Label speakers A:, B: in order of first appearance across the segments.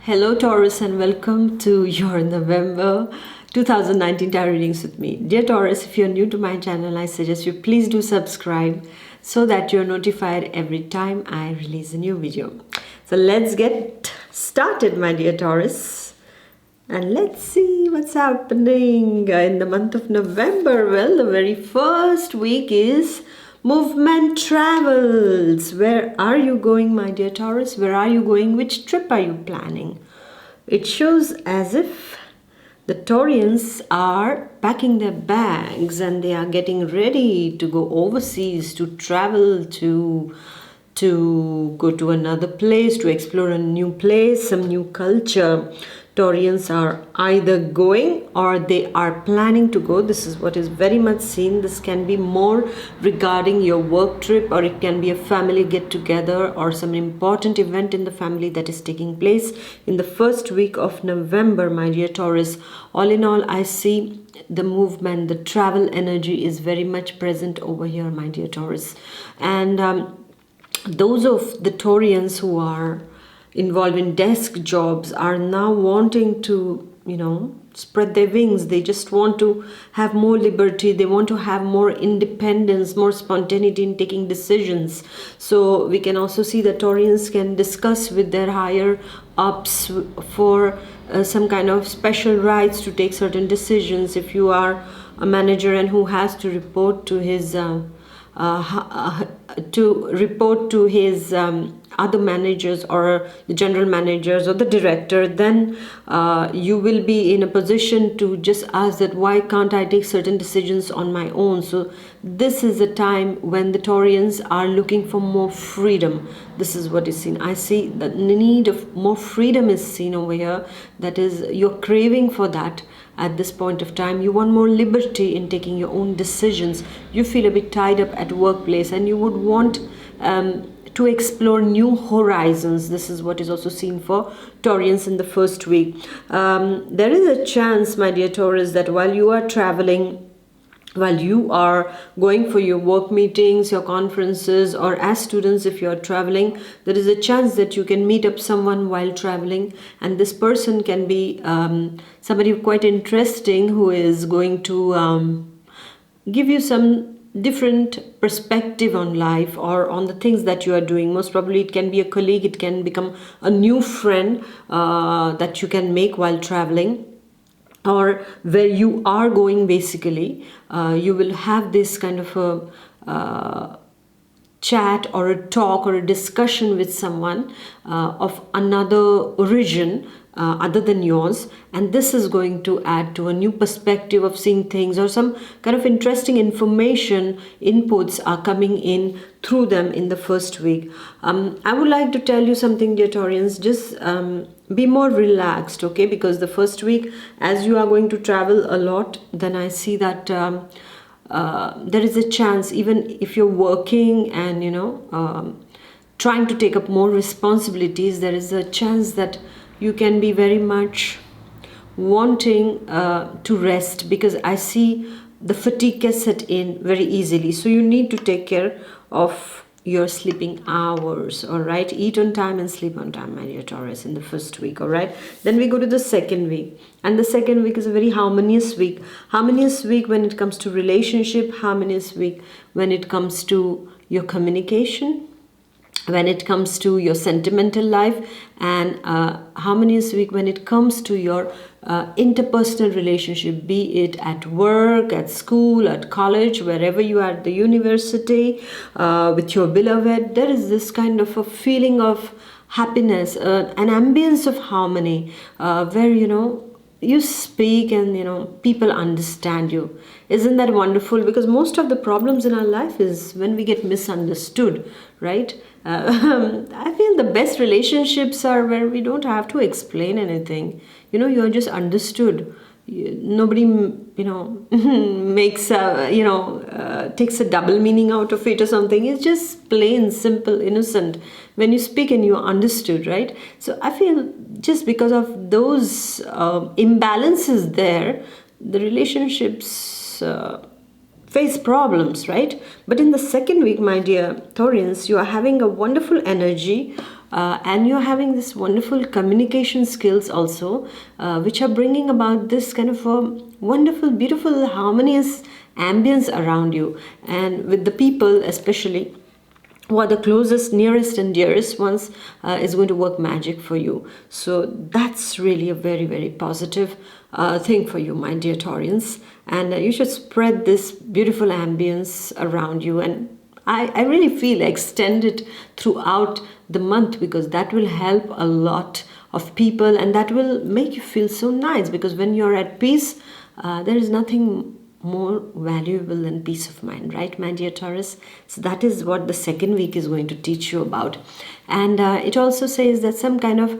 A: Hello Taurus and welcome to your November 2019 tarot readings with me. Dear Taurus, if you're new to my channel, I suggest you please do subscribe so that you're notified every time I release a new video. So let's get started, my dear Taurus. And let's see what's happening in the month of November. Well, the very first week is movement travels. Where are you going, my dear Taurus? Where are you going? Which trip are you planning? It shows as if the Taurians are packing their bags and they are getting ready to go overseas, to travel, to go to another place, to explore a new place, some new culture. Taurians are either going or they are planning to go. This is what is very much seen. This can be more regarding your work trip, or it can be a family get together or some important event in the family that is taking place in the first week of November, my dear Taurus. All in all, I see the movement, the travel energy is very much present over here, my dear Taurus. And those of the Taurians who are involved in desk jobs are now wanting to, spread their wings. They just want to have more liberty. They want to have more independence, more spontaneity in taking decisions. So we can also see that Taurians can discuss with their higher ups for some kind of special rights to take certain decisions. If you are a manager and who has to report to his other managers or the general managers or the director, then you will be in a position to just ask that why can't I take certain decisions on my own. So this is a time when the Taurians are looking for more freedom. This is what is seen. I see the need of more freedom is seen over here. That is, you're craving for that. At this point of time, you want more liberty in taking your own decisions. You feel a bit tied up at workplace and you would want to explore new horizons. This is what is also seen for Taurians in the first week. There is a chance, my dear Taurus, that while you are traveling, while you are going for your work meetings, your conferences, or as students, if you are traveling, there is a chance that you can meet up someone while traveling, and this person can be somebody quite interesting who is going to give you some different perspective on life or on the things that you are doing. Most probably it can be a colleague, it can become a new friend that you can make while traveling, or where you are going. Basically you will have this kind of a chat or a talk or a discussion with someone of another origin other than yours, and this is going to add to a new perspective of seeing things, or some kind of interesting information inputs are coming in through them in the first week. I would like to tell you something, dear Taurians. Just be more relaxed, okay? Because the first week, as you are going to travel a lot, then I see that there is a chance, even if you're working and trying to take up more responsibilities, there is a chance that you can be very much wanting to rest, because I see the fatigue can set in very easily. So you need to take care of your sleeping hours, all right? Eat on time and sleep on time, my dear Taurus, in the first week, all right? Then we go to the second week, and the second week is a very harmonious week. Harmonious week when it comes to relationship, harmonious week when it comes to your communication, when it comes to your sentimental life, and harmonious week when it comes to your interpersonal relationship, be it at work, at school, at college, wherever you are, at the university, with your beloved. There is this kind of a feeling of happiness, an ambience of harmony, where you speak and people understand you. Isn't that wonderful? Because most of the problems in our life is when we get misunderstood, right? I feel the best relationships are where we don't have to explain anything. You are just understood. Nobody makes takes a double meaning out of it or something. It's just plain, simple, innocent when you speak and you're understood, right? So I feel just because of those imbalances there, the relationships face problems, right? But in the second week, my dear Taurians, you are having a wonderful energy and you're having this wonderful communication skills also, which are bringing about this kind of a wonderful, beautiful, harmonious ambience around you, and with the people especially who are the closest, nearest and dearest ones, is going to work magic for you. So that's really a very, very positive thing for you, my dear Taurians. And you should spread this beautiful ambience around you. And I really feel extend it throughout the month, because that will help a lot of people, and that will make you feel so nice, because when you're at peace, there is nothing more valuable than peace of mind, right, my dear Taurus? So that is what the second week is going to teach you about. And it also says that some kind of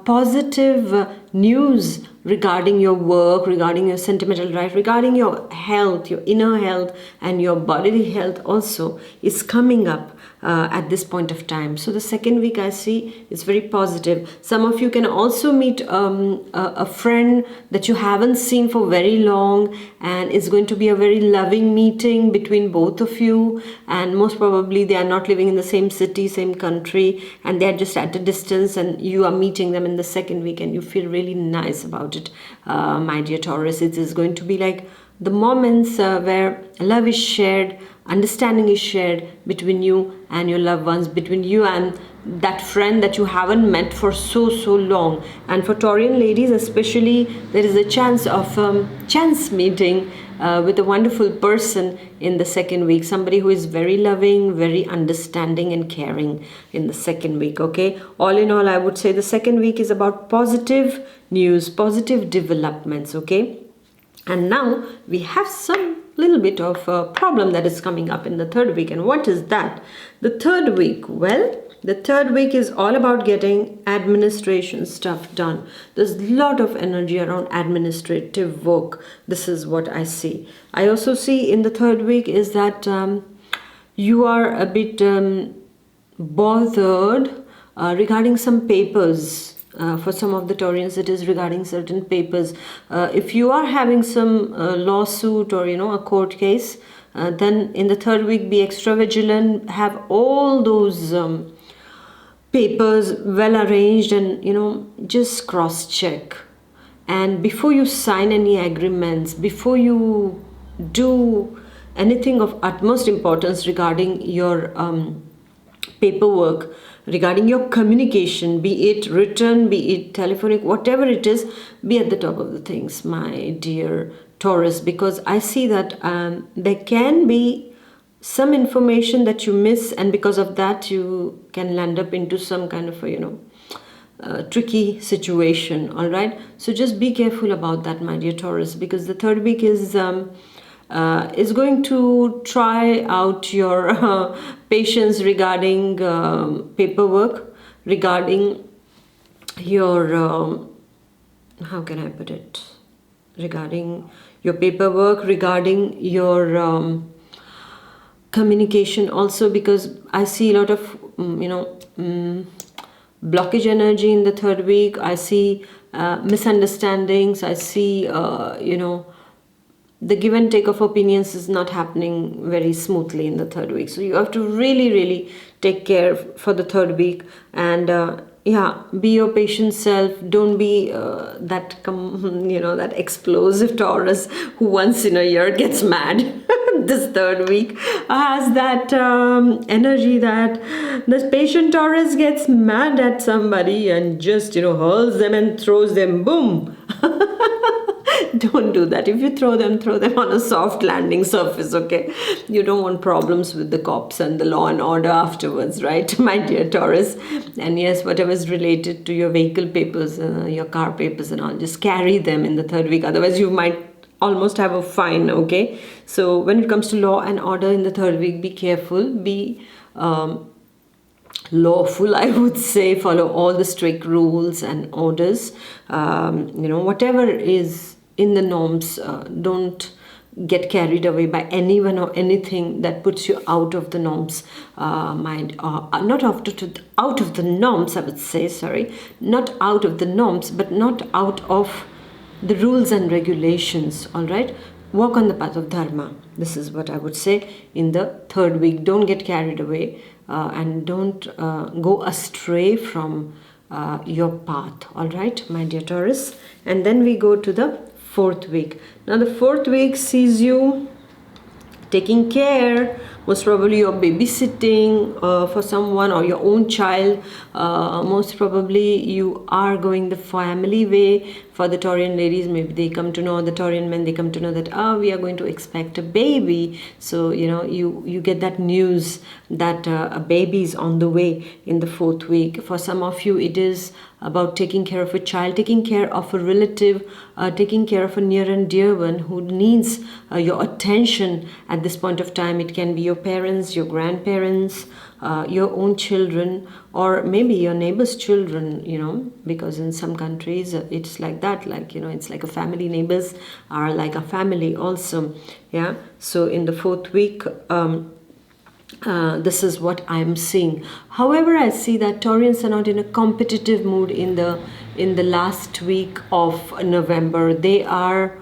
A: positive news regarding your work, regarding your sentimental life, regarding your health, your inner health and your bodily health also is coming up at this point of time. So the second week I see is very positive. Some of you can also meet a friend that you haven't seen for very long, and it's going to be a very loving meeting between both of you, and most probably they are not living in the same city, same country, and they're just at a distance, and you are meeting them in the second week and you feel really nice about it, my dear Taurus. It is going to be like the moments where love is shared, understanding is shared between you and your loved ones, between you and that friend that you haven't met for so long. And for Taurian ladies especially, there is a chance of chance meeting with a wonderful person in the second week, somebody who is very loving, very understanding and caring in the second week. Okay, all in all, I would say the second week is about positive news, positive developments. Okay, and now we have some little bit of a problem that is coming up in the third week. And what is that? The third week, well, the third week is all about getting administration stuff done. There's a lot of energy around administrative work. This is what I see. I also see in the third week is that you are a bit bothered regarding some papers. For some of the Taurians, it is regarding certain papers. If you are having some lawsuit or a court case, then in the third week be extra vigilant. Have all those papers well arranged, and just cross check. And before you sign any agreements, before you do anything of utmost importance regarding your paperwork, regarding your communication, be it written, be it telephonic, whatever it is, be at the top of the things, my dear Taurus, because I see that there can be some information that you miss, and because of that you can land up into some kind of a tricky situation. All right, so just be careful about that, my dear Taurus, because the third week is going to try out your patience regarding paperwork, regarding your how can I put it, regarding your paperwork, regarding your communication also, because I see a lot of blockage energy in the third week. I see misunderstandings. I see the give and take of opinions is not happening very smoothly in the third week. So you have to really take care for the third week, and be your patient self. Don't be that that explosive Taurus who once in a year gets mad. This third week has that energy that this patient Taurus gets mad at somebody and just hurls them and throws them, boom. Don't do that. If you throw them on a soft landing surface. Okay, you don't want problems with the cops and the law and order afterwards, right, my dear Taurus? And yes, whatever is related to your vehicle papers, your car papers and all, just carry them in the third week, otherwise you might almost have a fine. Okay, so when it comes to law and order in the third week, be careful, be lawful, I would say. Follow all the strict rules and orders. Whatever is in the norms, don't get carried away by anyone or anything that puts you out of the norms. Not out of the norms, I would say, sorry, not out of the norms, but not out of the rules and regulations. All right, walk on the path of dharma. This is what I would say in the third week. Don't get carried away and don't go astray from your path. All right, my dear Taurus. And then we go to the fourth week. Now the fourth week sees you taking care, most probably you're babysitting for someone or your own child. Most probably you are going the family way. For the Taurian ladies, maybe they come to know, the Taurian men, they come to know that we are going to expect a baby. So you get that news that a baby is on the way in the fourth week. For some of you, it is about taking care of a child, taking care of a relative, taking care of a near and dear one who needs your attention at this point of time. It can be your parents, your grandparents, your own children, or maybe your neighbor's children, because in some countries it's like that, it's like a family. Neighbors are like a family also. Yeah, so in the fourth week, this is what I'm seeing. However, I see that Taurians are not in a competitive mood in the last week of November. They are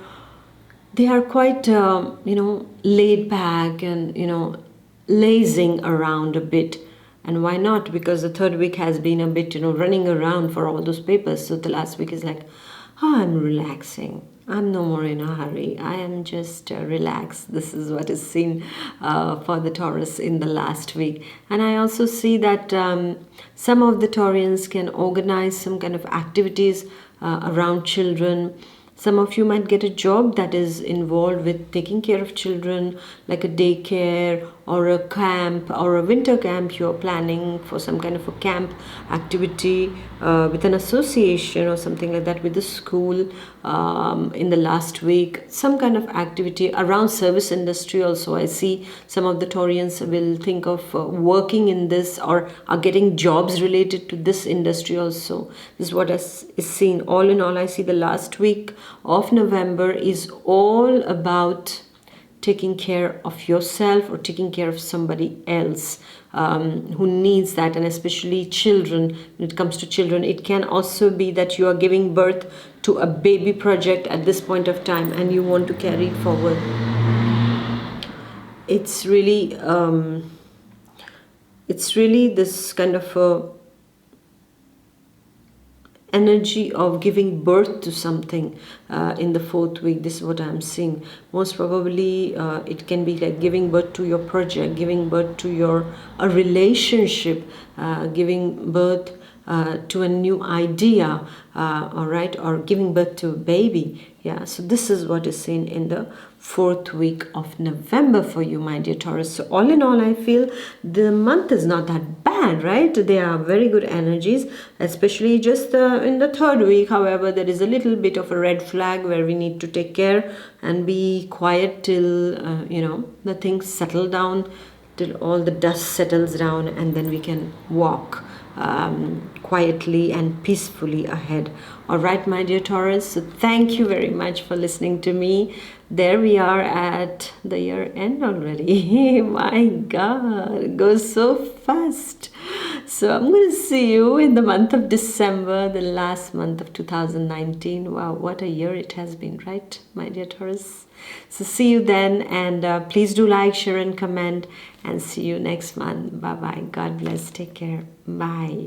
A: quite laid back and lazing around a bit. And why not? Because the third week has been a bit running around for all those papers. So the last week is like, I'm relaxing. I'm no more in a hurry. I am just relaxed. This is what is seen for the Taurus in the last week. And I also see that some of the Taurians can organize some kind of activities around children. Some of you might get a job that is involved with taking care of children, like a daycare or a camp or a winter camp. You're planning for some kind of a camp activity with an association or something like that with the school in the last week. Some kind of activity around service industry also. I see some of the Taurians will think of working in this or are getting jobs related to this industry also. This is what is seen. All in all, I see the last week of November is all about taking care of yourself or taking care of somebody else who needs that, and especially children. When it comes to children, it can also be that you are giving birth to a baby project at this point of time and you want to carry it forward. It's really this kind of energy of giving birth to something in the fourth week. This is what I'm seeing. Most probably it can be like giving birth to your project, giving birth to a relationship, giving birth to a new idea, all right, or giving birth to a baby. Yeah, so this is what is seen in the fourth week of November for you, my dear Taurus. So all in all, I feel the month is not that bad, right? There are very good energies, especially just in the third week. However, there is a little bit of a red flag where we need to take care and be quiet till the things settle down, till all the dust settles down, and then we can walk quietly and peacefully ahead. All right, my dear Taurus, so thank you very much for listening to me. There we are at the year end already. My God, it goes so fast. So I'm going to see you in the month of December, the last month of 2019. Wow, what a year it has been, right, my dear Taurus? So see you then, and please do like, share and comment, and see you next month. Bye-bye. God bless. Take care. Bye.